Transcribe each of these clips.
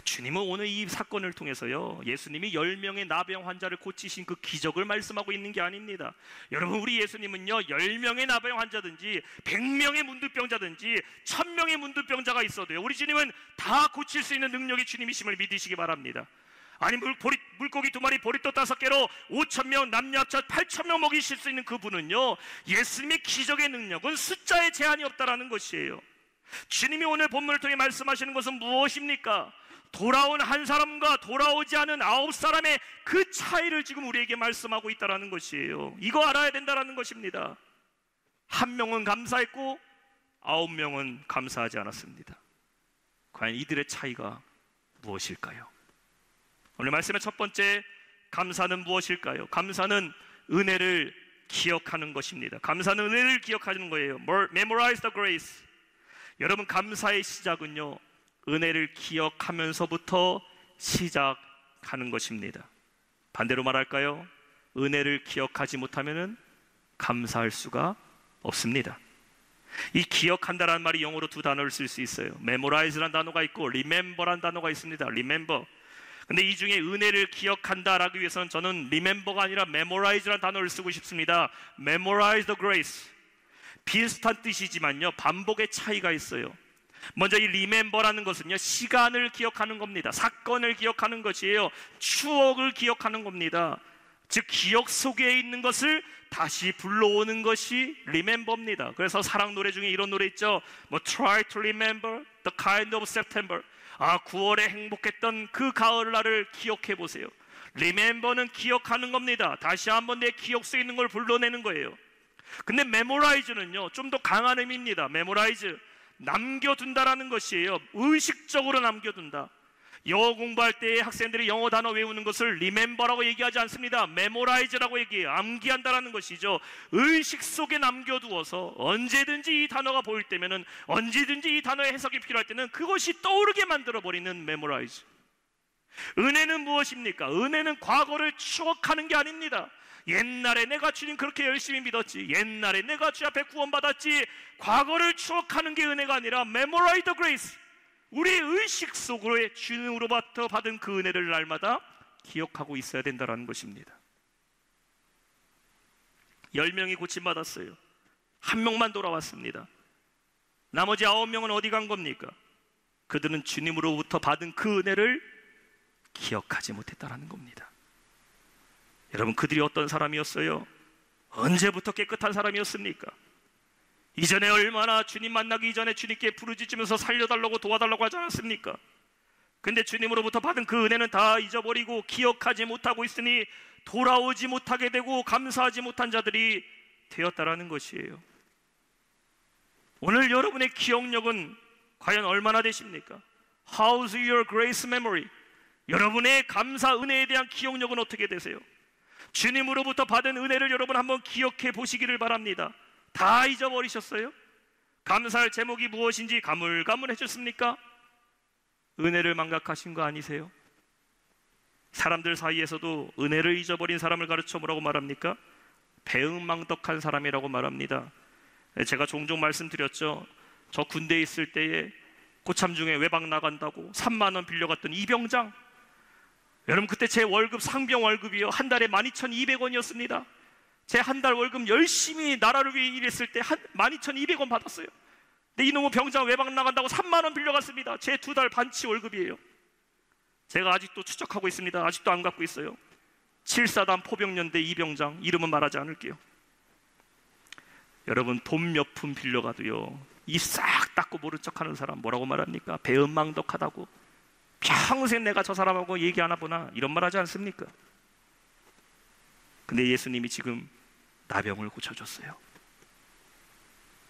주님은 오늘 이 사건을 통해서요, 예수님이 10명의 나병 환자를 고치신 그 기적을 말씀하고 있는 게 아닙니다. 여러분, 우리 예수님은요 10명의 나병 환자든지 100명의 문둥병자든지 1000명의 문둥병자가 있어도요, 우리 주님은 다 고칠 수 있는 능력이 주님이심을 믿으시기 바랍니다. 아니, 물고기 2마리, 보리떡 5개로 5,000명, 남녀 합쳐 8,000명 먹이실 수 있는 그분은요, 예수님의 기적의 능력은 숫자에 제한이 없다라는 것이에요. 주님이 오늘 본문을 통해 말씀하시는 것은 무엇입니까? 돌아온 한 사람과 돌아오지 않은 9사람의 그 차이를 지금 우리에게 말씀하고 있다는 것이에요. 이거 알아야 된다는 것입니다. 한 명은 감사했고 9명은 감사하지 않았습니다. 과연 이들의 차이가 무엇일까요? 오늘 말씀의 첫 번째, 감사는 무엇일까요? 감사는 은혜를 기억하는 것입니다. 감사는 은혜를 기억하는 거예요. Memorize the grace. 여러분, 감사의 시작은요, 은혜를 기억하면서부터 시작하는 것입니다. 반대로 말할까요? 은혜를 기억하지 못하면 감사할 수가 없습니다. 이 기억한다라는 말이 영어로 2단어를 쓸 수 있어요. memorize라는 단어가 있고 remember라는 단어가 있습니다. remember. 근데 이 중에 은혜를 기억한다라기 위해서는 저는 remember가 아니라 memorize라는 단어를 쓰고 싶습니다. memorize the grace. 비슷한 뜻이지만요, 반복의 차이가 있어요. 먼저 이 remember라는 것은요, 시간을 기억하는 겁니다. 사건을 기억하는 것이에요. 추억을 기억하는 겁니다. 즉, 기억 속에 있는 것을 다시 불러오는 것이 remember입니다. 그래서 사랑 노래 중에 이런 노래 있죠. Try to remember the kind of September. 9월에 행복했던 그 가을날을 기억해 보세요. remember는 기억하는 겁니다. 다시 한번 내 기억 속에 있는 걸 불러내는 거예요. 근데 memorize는요, 좀 더 강한 의미입니다. memorize, 남겨둔다라는 것이에요. 의식적으로 남겨둔다. 영어 공부할 때 학생들이 영어 단어 외우는 것을 remember라고 얘기하지 않습니다. memorize라고 얘기해요. 암기한다라는 것이죠. 의식 속에 남겨두어서 언제든지 이 단어가 보일 때면은, 언제든지 이 단어의 해석이 필요할 때는 그것이 떠오르게 만들어버리는 memorize. 은혜는 무엇입니까? 은혜는 과거를 추억하는 게 아닙니다. 옛날에 내가 주님 그렇게 열심히 믿었지, 옛날에 내가 주 앞에 구원받았지, 과거를 추억하는 게 은혜가 아니라 memorize the grace. 우리의 의식 속으로의 주님으로부터 받은 그 은혜를 날마다 기억하고 있어야 된다는 것입니다. 10명이 고침받았어요. 1명만 돌아왔습니다. 나머지 9명은 어디 간 겁니까? 그들은 주님으로부터 받은 그 은혜를 기억하지 못했다는 겁니다. 여러분, 그들이 어떤 사람이었어요? 언제부터 깨끗한 사람이었습니까? 이전에 얼마나 주님 만나기 이전에 주님께 부르짖으면서 살려달라고 도와달라고 하지 않았습니까? 근데 주님으로부터 받은 그 은혜는 다 잊어버리고 기억하지 못하고 있으니 돌아오지 못하게 되고 감사하지 못한 자들이 되었다라는 것이에요. 오늘 여러분의 기억력은 과연 얼마나 되십니까? How's your grace memory? 여러분의 감사 은혜에 대한 기억력은 어떻게 되세요? 주님으로부터 받은 은혜를 여러분 한번 기억해 보시기를 바랍니다. 다 잊어버리셨어요? 감사할 제목이 무엇인지 가물가물해졌습니까? 은혜를 망각하신 거 아니세요? 사람들 사이에서도 은혜를 잊어버린 사람을 가르쳐 뭐라고 말합니까? 배은망덕한 사람이라고 말합니다. 제가 종종 말씀드렸죠. 저 군대에 있을 때에 고참 중에 외박 나간다고 3만 원 빌려갔던 이병장, 여러분 그때 제 월급, 상병 월급이요, 한 달에 12,200원이었습니다. 제 한 달 월급 열심히 나라를 위해 일했을 때 12,200원 받았어요. 근데 이놈의 병장 외박 나간다고 3만 원 빌려갔습니다. 제 2달 반치 월급이에요. 제가 아직도 추적하고 있습니다. 아직도 안 갖고 있어요. 7사단 포병연대 이병장, 이름은 말하지 않을게요. 여러분, 돈 몇 푼 빌려가도요, 이 싹 닦고 모른 척하는 사람 뭐라고 말합니까? 배은망덕하다고. 평생 내가 저 사람하고 얘기 안 하구나, 이런 말 하지 않습니까? 근데 예수님이 지금 나병을 고쳐줬어요.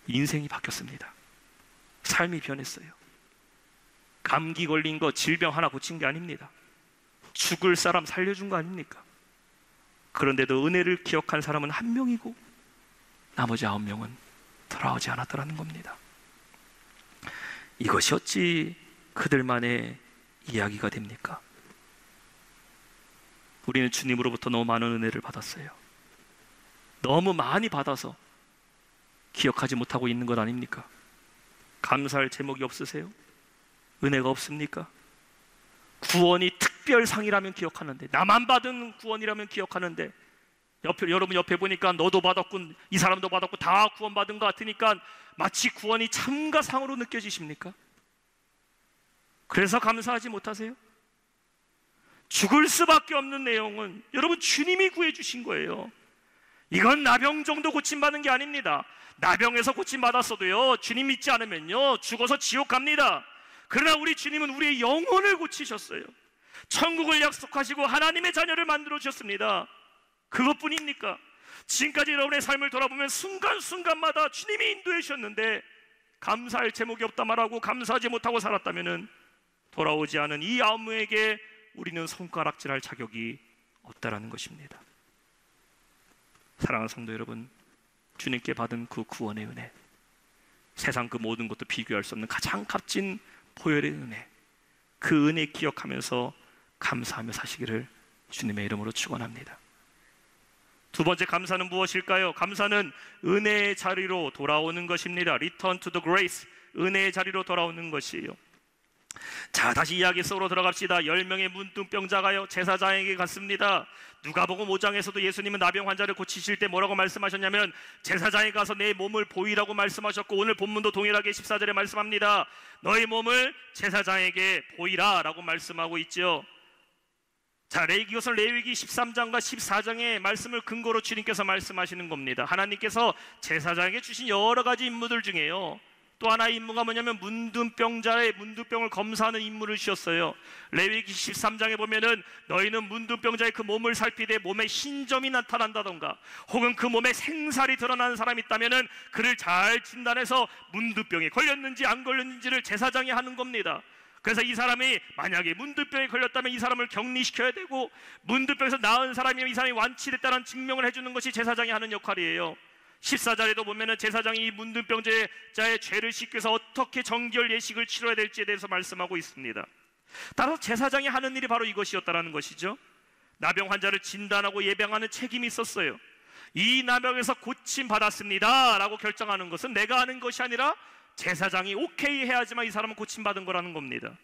인생이 바뀌었습니다. 삶이 변했어요. 감기 걸린 거, 질병 하나 고친 게 아닙니다. 죽을 사람 살려준 거 아닙니까? 그런데도 은혜를 기억한 사람은 1명이고 나머지 9명은 돌아오지 않았더라는 겁니다. 이것이 어찌 그들만의 이야기가 됩니까? 우리는 주님으로부터 너무 많은 은혜를 받았어요. 너무 많이 받아서 기억하지 못하고 있는 것 아닙니까? 감사할 제목이 없으세요? 은혜가 없습니까? 구원이 특별상이라면 기억하는데, 나만 받은 구원이라면 기억하는데, 여러분 옆에 보니까 너도 받았고 이 사람도 받았고 다 구원받은 것 같으니까 마치 구원이 참가상으로 느껴지십니까? 그래서 감사하지 못하세요? 죽을 수밖에 없는 내용은 여러분 주님이 구해주신 거예요. 이건 나병 정도 고침받은 게 아닙니다. 나병에서 고침받았어도요, 주님 믿지 않으면요 죽어서 지옥 갑니다. 그러나 우리 주님은 우리의 영혼을 고치셨어요. 천국을 약속하시고 하나님의 자녀를 만들어 주셨습니다. 그것뿐입니까? 지금까지 여러분의 삶을 돌아보면 순간순간마다 주님이 인도해 주셨는데 감사할 제목이 없다 말하고 감사하지 못하고 살았다면 돌아오지 않은 이 아무에게 우리는 손가락질할 자격이 없다라는 것입니다. 사랑하는 성도 여러분, 주님께 받은 그 구원의 은혜, 세상 그 모든 것도 비교할 수 없는 가장 값진 보혈의 은혜, 그 은혜 기억하면서 감사하며 사시기를 주님의 이름으로 축원합니다. 두 번째 감사는 무엇일까요? 감사는 은혜의 자리로 돌아오는 것입니다. Return to the grace, 은혜의 자리로 돌아오는 것이에요. 자, 다시 이야기 속으로 들어갑시다. 10명의 문둥병자가요 제사장에게 갔습니다. 누가복음 5장에서도 예수님은 나병 환자를 고치실 때 뭐라고 말씀하셨냐면 제사장에 가서 내 몸을 보이라고 말씀하셨고, 오늘 본문도 동일하게 14절에 말씀합니다. 너의 몸을 제사장에게 보이라 라고 말씀하고 있죠. 자, 이것은 레위기 13장과 14장의 말씀을 근거로 주님께서 말씀하시는 겁니다. 하나님께서 제사장에게 주신 여러 가지 임무들 중에요, 또 하나의 임무가 뭐냐면 문둥병자의 문둥병을 검사하는 임무를 주셨어요. 레위기 13장에 보면은 너희는 문둥병자의 그 몸을 살피되 몸에 흰점이 나타난다던가 혹은 그 몸에 생살이 드러나는 사람이 있다면은 그를 잘 진단해서 문둥병에 걸렸는지 안 걸렸는지를 제사장이 하는 겁니다. 그래서 이 사람이 만약에 문둥병에 걸렸다면 이 사람을 격리시켜야 되고, 문둥병에서 나은 사람이면 이 사람이 완치됐다는 증명을 해주는 것이 제사장이 하는 역할이에요. 14절에도 보면은 제사장이 이 문둥병자의 죄를 씻기 위해서 어떻게 정결 예식을 치러야 될지에 대해서 말씀하고 있습니다. 따라서 제사장이 하는 일이 바로 이것이었다는 것이죠. 나병 환자를 진단하고 예방하는 책임이 있었어요. 이 나병에서 고침 받았습니다 라고 결정하는 것은 내가 하는 것이 아니라 제사장이 오케이 해야지만 이 사람은 고침 받은 거라는 겁니다.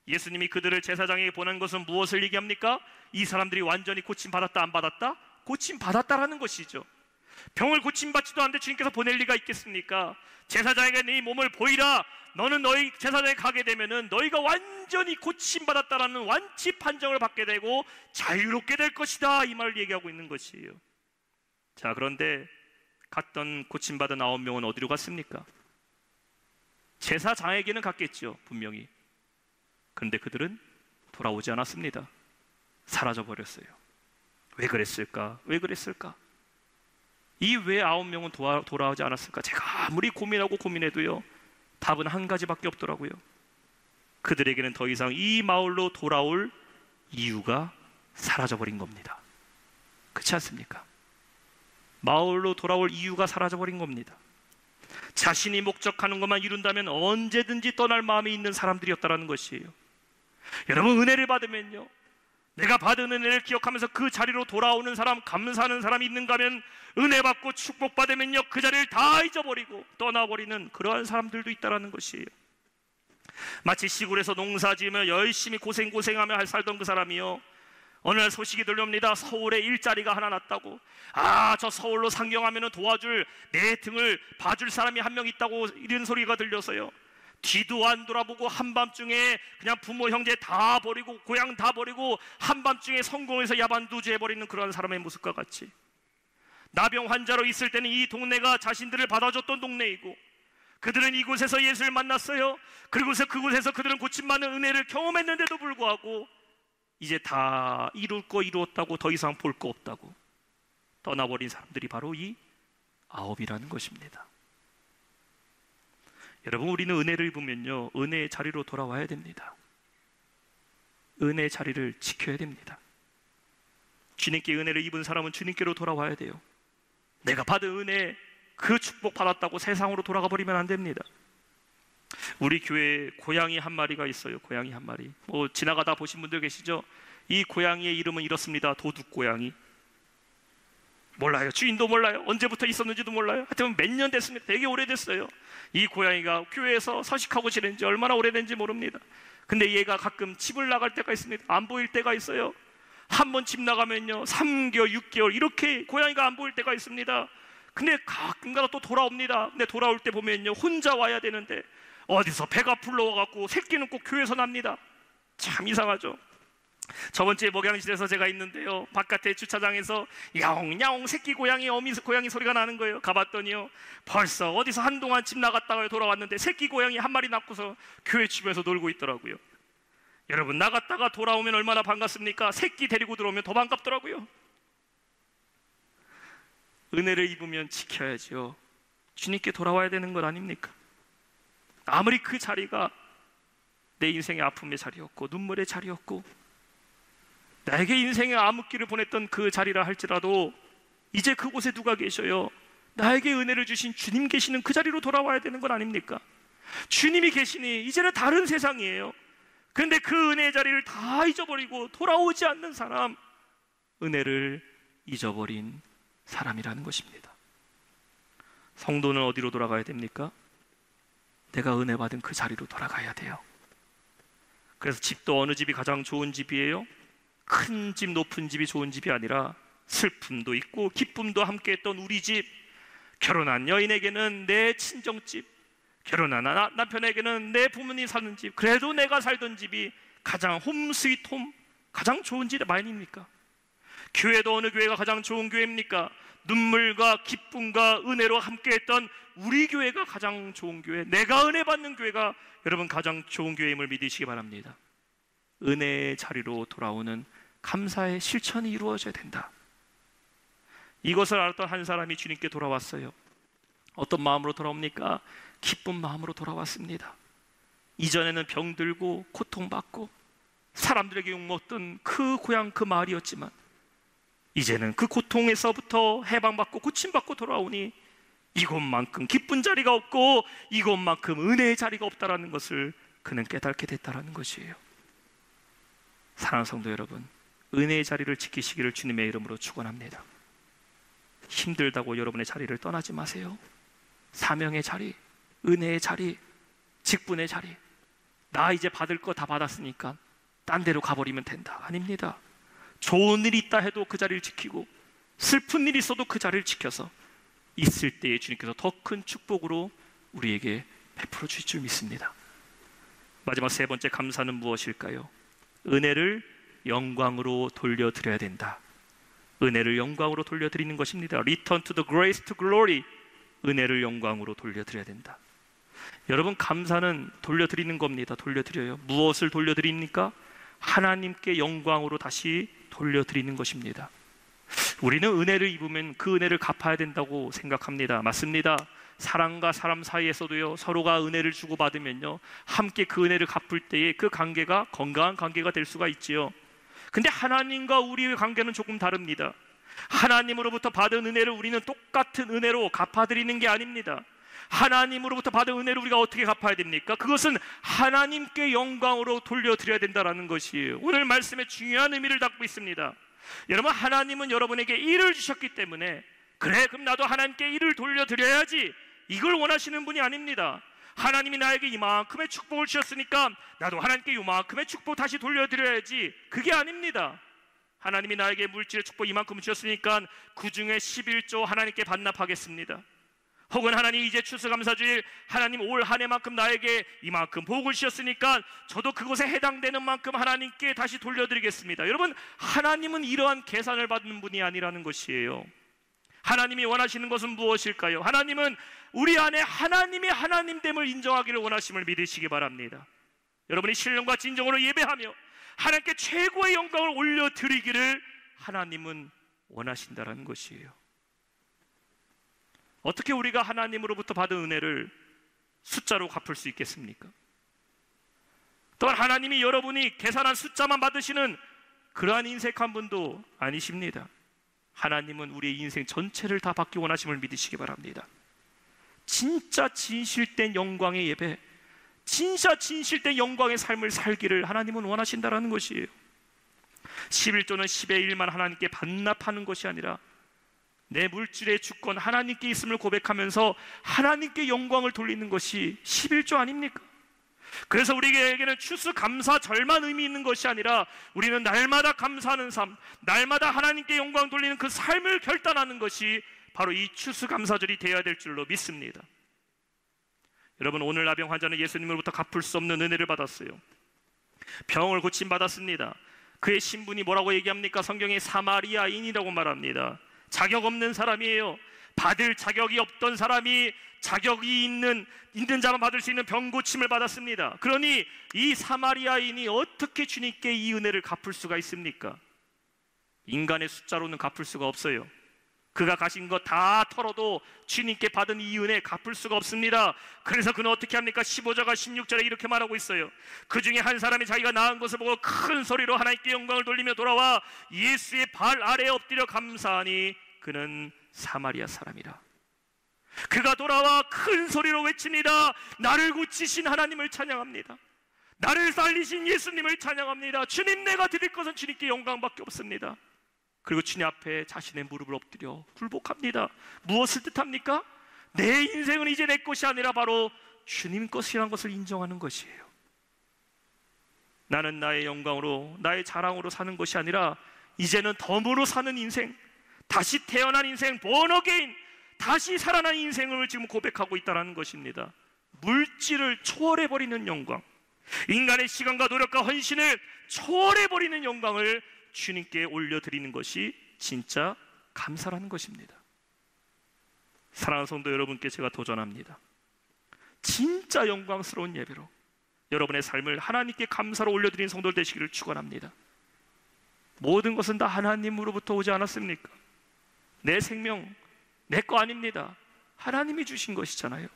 예수님이 그들을 제사장에게 보낸 것은 무엇을 얘기합니까? 이 사람들이 완전히 고침 받았다 안 받았다? 고침 받았다라는 것이죠. 병을 고침받지도 않는데 주님께서 보낼 리가 있겠습니까? 제사장에게 네 몸을 보이라. 너는 너희 제사장에 가게 되면은 너희가 완전히 고침받았다라는 완치 판정을 받게 되고 자유롭게 될 것이다, 이 말을 얘기하고 있는 것이에요. 자, 그런데 갔던 고침받은 9명은 어디로 갔습니까? 제사장에게는 갔겠죠, 분명히. 그런데 그들은 돌아오지 않았습니다. 사라져 버렸어요. 왜 그랬을까? 왜 그랬을까? 이 왜 9명은 돌아오지 않았을까? 제가 아무리 고민하고 고민해도요 답은 한 가지밖에 없더라고요. 그들에게는 더 이상 이 마을로 돌아올 이유가 사라져버린 겁니다. 그렇지 않습니까? 마을로 돌아올 이유가 사라져버린 겁니다. 자신이 목적하는 것만 이룬다면 언제든지 떠날 마음이 있는 사람들이었다는 것이에요. 여러분, 은혜를 받으면요, 내가 받은 은혜를 기억하면서 그 자리로 돌아오는 사람, 감사하는 사람이 있는가 하면 은혜 받고 축복 받으면요 그 자리를 다 잊어버리고 떠나버리는 그러한 사람들도 있다는 것이에요. 마치 시골에서 농사 지으며 열심히 고생하며 살던 그 사람이요, 어느 날 소식이 들려옵니다. 서울에 일자리가 하나 났다고. 저 서울로 상경하면 도와줄, 내 등을 봐줄 사람이 한 명 있다고, 이런 소리가 들려서요 뒤도 안 돌아보고 한밤중에 그냥 부모 형제 다 버리고 고향 다 버리고 한밤중에 성공해서 야반두주 해버리는 그런 사람의 모습과 같이, 나병 환자로 있을 때는 이 동네가 자신들을 받아줬던 동네이고 그들은 이곳에서 예수를 만났어요. 그리고서 그곳에서 그들은 고침받는 은혜를 경험했는데도 불구하고 이제 다 이룰 거 이루었다고, 더 이상 볼 거 없다고 떠나버린 사람들이 바로 이 9이라는 것입니다. 여러분, 우리는 은혜를 입으면요 은혜의 자리로 돌아와야 됩니다. 은혜의 자리를 지켜야 됩니다. 주님께 은혜를 입은 사람은 주님께로 돌아와야 돼요. 내가 받은 은혜, 그 축복 받았다고 세상으로 돌아가 버리면 안 됩니다. 우리 교회에 고양이 한 마리가 있어요. 고양이 한 마리. 지나가다 보신 분들 계시죠? 이 고양이의 이름은 이렇습니다. 도둑고양이. 몰라요. 주인도 몰라요. 언제부터 있었는지도 몰라요. 하여튼 몇 년 됐습니다. 되게 오래됐어요. 이 고양이가 교회에서 서식하고 지낸 지 얼마나 오래된지 모릅니다. 근데 얘가 가끔 집을 나갈 때가 있습니다. 안 보일 때가 있어요. 한 번 집 나가면요 3개월, 6개월 이렇게 고양이가 안 보일 때가 있습니다. 근데 가끔가다 또 돌아옵니다. 근데 돌아올 때 보면요 혼자 와야 되는데 어디서 배가 불러와갖고 새끼는 꼭 교회에서 납니다. 참 이상하죠. 저번 주에 목양실에서 제가 있는데요, 바깥에 주차장에서 야옹야옹 새끼 고양이, 어미 고양이 소리가 나는 거예요. 가봤더니요 벌써 어디서 한동안 집 나갔다가 돌아왔는데 새끼 고양이 한 마리 낳고서 교회 주변에서 놀고 있더라고요. 여러분, 나갔다가 돌아오면 얼마나 반갑습니까? 새끼 데리고 들어오면 더 반갑더라고요. 은혜를 입으면 지켜야죠. 주님께 돌아와야 되는 것 아닙니까? 아무리 그 자리가 내 인생의 아픔의 자리였고 눈물의 자리였고 나에게 인생의 암흑기를 보냈던 그 자리라 할지라도 이제 그곳에 누가 계셔요? 나에게 은혜를 주신 주님 계시는 그 자리로 돌아와야 되는 건 아닙니까? 주님이 계시니 이제는 다른 세상이에요. 그런데 그 은혜의 자리를 다 잊어버리고 돌아오지 않는 사람, 은혜를 잊어버린 사람이라는 것입니다. 성도는 어디로 돌아가야 됩니까? 내가 은혜 받은 그 자리로 돌아가야 돼요. 그래서 집도 어느 집이 가장 좋은 집이에요? 큰 집, 높은 집이 좋은 집이 아니라 슬픔도 있고 기쁨도 함께 했던 우리 집, 결혼한 여인에게는 내 친정집, 결혼한 남편에게는 내 부모님 사는 집, 그래도 내가 살던 집이 가장 홈 스윗 홈, 가장 좋은 집 아닙니까? 교회도 어느 교회가 가장 좋은 교회입니까? 눈물과 기쁨과 은혜로 함께했던 우리 교회가 가장 좋은 교회, 내가 은혜 받는 교회가 여러분 가장 좋은 교회임을 믿으시기 바랍니다. 은혜의 자리로 돌아오는 감사의 실천이 이루어져야 된다. 이것을 알았던 한 사람이 주님께 돌아왔어요. 어떤 마음으로 돌아옵니까? 기쁜 마음으로 돌아왔습니다. 이전에는 병들고 고통받고 사람들에게 욕먹던 그 고향 그 마을이었지만 이제는 그 고통에서부터 해방받고 고침받고 돌아오니 이곳만큼 기쁜 자리가 없고 이곳만큼 은혜의 자리가 없다라는 것을 그는 깨닫게 됐다라는 것이에요. 사랑하는 성도 여러분, 은혜의 자리를 지키시기를 주님의 이름으로 축원합니다. 힘들다고 여러분의 자리를 떠나지 마세요. 사명의 자리, 은혜의 자리, 직분의 자리, 나 이제 받을 거 다 받았으니까 딴 데로 가버리면 된다. 아닙니다. 좋은 일이 있다 해도 그 자리를 지키고 슬픈 일이 있어도 그 자리를 지켜서 있을 때에 주님께서 더 큰 축복으로 우리에게 베풀어 주실 줄 믿습니다. 마지막 세 번째 감사는 무엇일까요? 은혜를 영광으로 돌려드려야 된다. 은혜를 영광으로 돌려드리는 것입니다. Return to the grace to glory. 은혜를 영광으로 돌려드려야 된다. 여러분, 감사는 돌려드리는 겁니다. 돌려드려요. 무엇을 돌려드립니까? 하나님께 영광으로 다시 돌려드리는 것입니다. 우리는 은혜를 입으면 그 은혜를 갚아야 된다고 생각합니다. 맞습니다. 사람과 사람 사이에서도요, 서로가 은혜를 주고받으면요, 함께 그 은혜를 갚을 때에 그 관계가 건강한 관계가 될 수가 있지요. 근데 하나님과 우리의 관계는 조금 다릅니다. 하나님으로부터 받은 은혜를 우리는 똑같은 은혜로 갚아드리는 게 아닙니다. 하나님으로부터 받은 은혜를 우리가 어떻게 갚아야 됩니까? 그것은 하나님께 영광으로 돌려드려야 된다는 것이에요. 오늘 말씀에 중요한 의미를 담고 있습니다. 여러분, 하나님은 여러분에게 일을 주셨기 때문에 그래, 그럼 나도 하나님께 일을 돌려드려야지, 이걸 원하시는 분이 아닙니다. 하나님이 나에게 이만큼의 축복을 주셨으니까 나도 하나님께 이만큼의 축복 다시 돌려드려야지, 그게 아닙니다. 하나님이 나에게 물질의 축복 이만큼 주셨으니까 그 중에 11조 하나님께 반납하겠습니다. 혹은 하나님, 이제 추수감사주일, 하나님 올 한 해만큼 나에게 이만큼 복을 주셨으니까 저도 그것에 해당되는 만큼 하나님께 다시 돌려드리겠습니다. 여러분, 하나님은 이러한 계산을 받는 분이 아니라는 것이에요. 하나님이 원하시는 것은 무엇일까요? 하나님은 우리 안에 하나님의 하나님됨을 인정하기를 원하심을 믿으시기 바랍니다. 여러분이 신령과 진정으로 예배하며 하나님께 최고의 영광을 올려드리기를 하나님은 원하신다는 것이에요. 어떻게 우리가 하나님으로부터 받은 은혜를 숫자로 갚을 수 있겠습니까? 또한 하나님이 여러분이 계산한 숫자만 받으시는 그러한 인색한 분도 아니십니다. 하나님은 우리의 인생 전체를 다 받기 원하심을 믿으시기 바랍니다. 진짜 진실된 영광의 예배, 진짜 진실된 영광의 삶을 살기를 하나님은 원하신다는 것이에요. 11조는 10의 1만 하나님께 반납하는 것이 아니라 내 물질의 주권 하나님께 있음을 고백하면서 하나님께 영광을 돌리는 것이 11조 아닙니까? 그래서 우리에게는 추수감사절만 의미 있는 것이 아니라 우리는 날마다 감사하는 삶, 날마다 하나님께 영광 돌리는 그 삶을 결단하는 것이 바로 이 추수감사절이 되어야 될 줄로 믿습니다. 여러분, 오늘 나병 환자는 예수님으로부터 갚을 수 없는 은혜를 받았어요. 병을 고침받았습니다. 그의 신분이 뭐라고 얘기합니까? 성경에 사마리아인이라고 말합니다. 자격 없는 사람이에요. 받을 자격이 없던 사람이 자격이 있는 자만 받을 수 있는 병 고침을 받았습니다. 그러니 이 사마리아인이 어떻게 주님께 이 은혜를 갚을 수가 있습니까? 인간의 숫자로는 갚을 수가 없어요. 그가 가신 것 다 털어도 주님께 받은 이 은혜 갚을 수가 없습니다. 그래서 그는 어떻게 합니까? 15절과 16절에 이렇게 말하고 있어요. 그 중에 한 사람이 자기가 나은 것을 보고 큰 소리로 하나님께 영광을 돌리며 돌아와 예수의 발 아래에 엎드려 감사하니 그는 사마리아 사람이라. 그가 돌아와 큰 소리로 외칩니다. 나를 고치신 하나님을 찬양합니다. 나를 살리신 예수님을 찬양합니다. 주님, 내가 드릴 것은 주님께 영광밖에 없습니다. 그리고 주님 앞에 자신의 무릎을 엎드려 굴복합니다. 무엇을 뜻합니까? 내 인생은 이제 내 것이 아니라 바로 주님 것이라는 것을 인정하는 것이에요. 나는 나의 영광으로, 나의 자랑으로 사는 것이 아니라 이제는 덤으로 사는 인생, 다시 태어난 인생, born again, 다시 살아난 인생을 지금 고백하고 있다는 것입니다. 물질을 초월해버리는 영광, 인간의 시간과 노력과 헌신을 초월해버리는 영광을 주님께 올려드리는 것이 진짜 감사라는 것입니다. 사랑하는 성도 여러분께 제가 도전합니다. 진짜 영광스러운 예배로 여러분의 삶을 하나님께 감사로 올려드리는 성도들 되시기를 축원합니다. 모든 것은 다 하나님으로부터 오지 않았습니까? 내 생명, 내 거 아닙니다. 하나님이 주신 것이잖아요.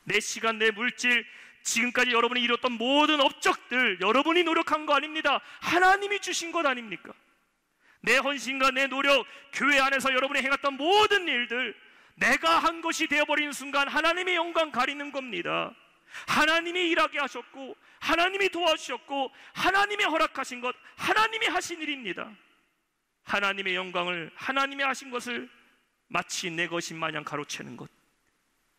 내 시간, 내 물질, 지금까지 여러분이 이뤘던 모든 업적들 여러분이 노력한 거 아닙니다. 하나님이 주신 것 아닙니까? 내 헌신과 내 노력, 교회 안에서 여러분이 행했던 모든 일들 내가 한 것이 되어버리는 순간 하나님의 영광 가리는 겁니다. 하나님이 일하게 하셨고 하나님이 도와주셨고 하나님이 허락하신 것, 하나님이 하신 일입니다. 하나님의 영광을, 하나님이 하신 것을 마치 내 것인 마냥 가로채는 것,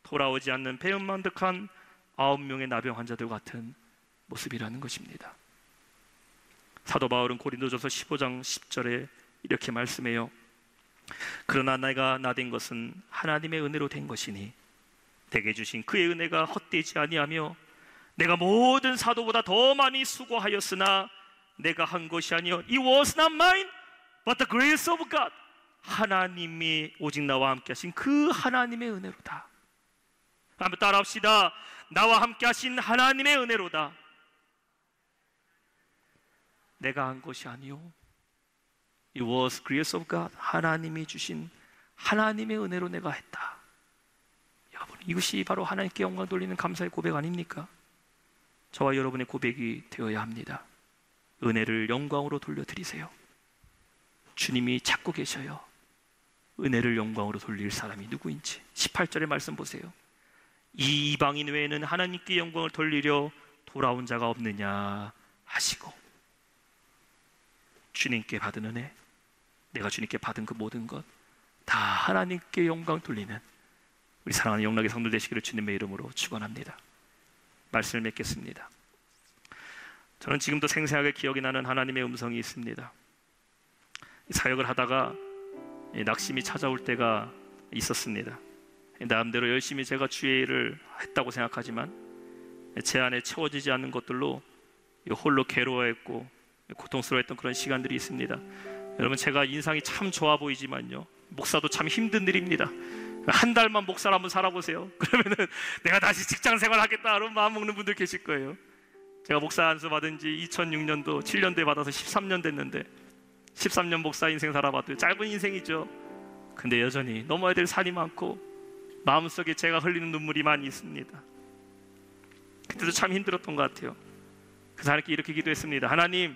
돌아오지 않는 배은망덕한 9명의 나병 환자들 같은 모습이라는 것입니다. 사도 바울은 고린도전서 15장 10절에 이렇게 말씀해요. 그러나 내가 나된 것은 하나님의 은혜로 된 것이니 내게 주신 그의 은혜가 헛되지 아니하며 내가 모든 사도보다 더 많이 수고하였으나 내가 한 것이 아니요 It was not mine but the grace of God. 하나님이 오직 나와 함께 하신 그 하나님의 은혜로다. 한번 따라합시다. 나와 함께 하신 하나님의 은혜로다. 내가 한 것이 아니요 It was grace of God. 하나님이 주신 하나님의 은혜로 내가 했다. 여러분, 이것이 바로 하나님께 영광 돌리는 감사의 고백 아닙니까? 저와 여러분의 고백이 되어야 합니다. 은혜를 영광으로 돌려드리세요. 주님이 찾고 계셔요. 은혜를 영광으로 돌릴 사람이 누구인지. 18절의 말씀 보세요. 이 이방인 외에는 하나님께 영광을 돌리려 돌아온 자가 없느냐 하시고, 주님께 받은 은혜, 내가 주님께 받은 그 모든 것 다 하나님께 영광 돌리는 우리 사랑하는 영락의 성도 되시기를 주님의 이름으로 축원합니다. 말씀을 맺겠습니다. 저는 지금도 생생하게 기억이 나는 하나님의 음성이 있습니다. 사역을 하다가 낙심이 찾아올 때가 있었습니다. 나름대로 열심히 제가 주의 일을 했다고 생각하지만 제 안에 채워지지 않는 것들로 홀로 괴로워했고 고통스러워했던 그런 시간들이 있습니다. 여러분, 제가 인상이 참 좋아 보이지만요, 목사도 참 힘든 일입니다. 한 달만 목사를 한번 살아보세요. 그러면은 내가 다시 직장 생활 하겠다 그런 마음 먹는 분들 계실 거예요. 제가 목사 안수 받은 지 2006년도 7년도에 받아서 13년 됐는데 13년 목사 인생 살아봐도 짧은 인생이죠. 근데 여전히 넘어야 될 산이 많고 마음속에 제가 흘리는 눈물이 많이 있습니다. 그때도 참 힘들었던 것 같아요. 그래서 하나님께 이렇게 기도했습니다. 하나님,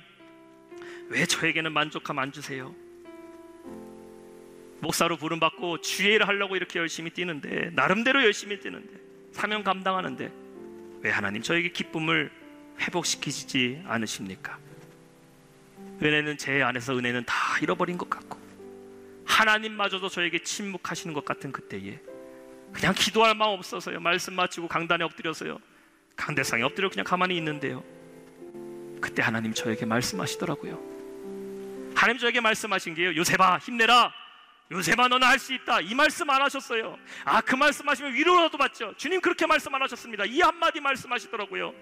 왜 저에게는 만족함 안 주세요? 목사로 부름받고 주의 일을 하려고 이렇게 열심히 뛰는데, 나름대로 열심히 뛰는데, 사명 감당하는데 왜 하나님 저에게 기쁨을 회복시키지 않으십니까? 은혜는 제 안에서 은혜는 다 잃어버린 것 같고 하나님마저도 저에게 침묵하시는 것 같은 그때에 그냥 기도할 마음 없어서요, 말씀 마치고 강단에 엎드려서요, 강대상에 엎드려 그냥 가만히 있는데요, 그때 하나님 저에게 말씀하시더라고요. 하나님 저에게 말씀하신 게요, 요셉아 힘내라, 요셉아 너는 할 수 있다, 이 말씀 안 하셨어요. 그 말씀하시면 위로라도 받죠. 주님 그렇게 말씀 안 하셨습니다. 이 한마디 말씀하시더라고요.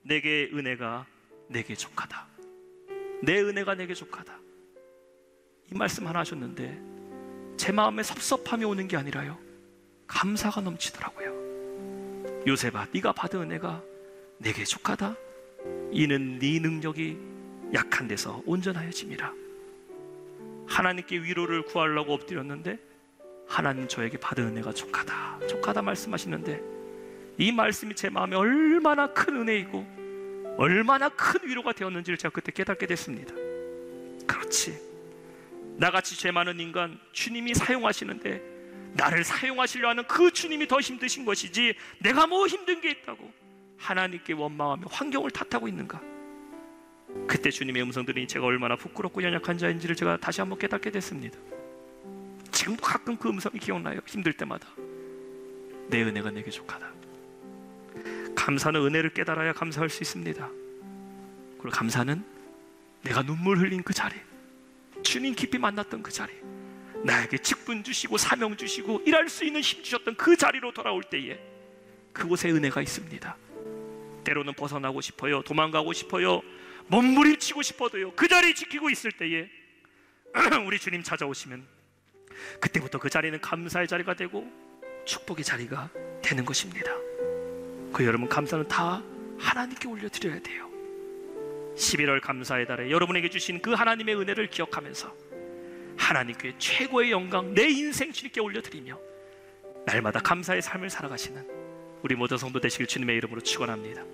내게 은혜가 내게 족하다, 내 은혜가 내게 족하다. 이 말씀 하나 하셨는데 제 마음에 섭섭함이 오는 게 아니라요, 감사가 넘치더라고요. 요셉아 네가 받은 은혜가 내게 족하다. 이는 네 능력이 약한 데서 온전하여짐이라. 하나님께 위로를 구하려고 엎드렸는데 하나님 저에게 받은 은혜가 족하다, 족하다 말씀하시는데, 이 말씀이 제 마음에 얼마나 큰 은혜이고 얼마나 큰 위로가 되었는지를 제가 그때 깨닫게 됐습니다. 그렇지, 나같이 죄 많은 인간 주님이 사용하시는데 나를 사용하시려 하는 그 주님이 더 힘드신 것이지 내가 뭐 힘든 게 있다고 하나님께 원망하며 환경을 탓하고 있는가. 그때 주님의 음성 들으니 제가 얼마나 부끄럽고 연약한 자인지를 제가 다시 한번 깨닫게 됐습니다. 지금도 가끔 그 음성이 기억나요. 힘들 때마다 내 은혜가 내게 족하다. 감사는 은혜를 깨달아야 감사할 수 있습니다. 그리고 감사는 내가 눈물 흘린 그 자리, 주님 깊이 만났던 그 자리, 나에게 직분 주시고 사명 주시고 일할 수 있는 힘 주셨던 그 자리로 돌아올 때에 그곳에 은혜가 있습니다. 때로는 벗어나고 싶어요, 도망가고 싶어요, 몸부림치고 싶어도요, 그 자리 지키고 있을 때에 우리 주님 찾아오시면 그때부터 그 자리는 감사의 자리가 되고 축복의 자리가 되는 것입니다. 그 여러분, 감사는 다 하나님께 올려드려야 돼요. 11월 감사의 달에 여러분에게 주신 그 하나님의 은혜를 기억하면서 하나님께 최고의 영광, 내 인생 주님께 올려드리며 날마다 감사의 삶을 살아가시는 우리 모든 성도 되시길 주님의 이름으로 축원합니다.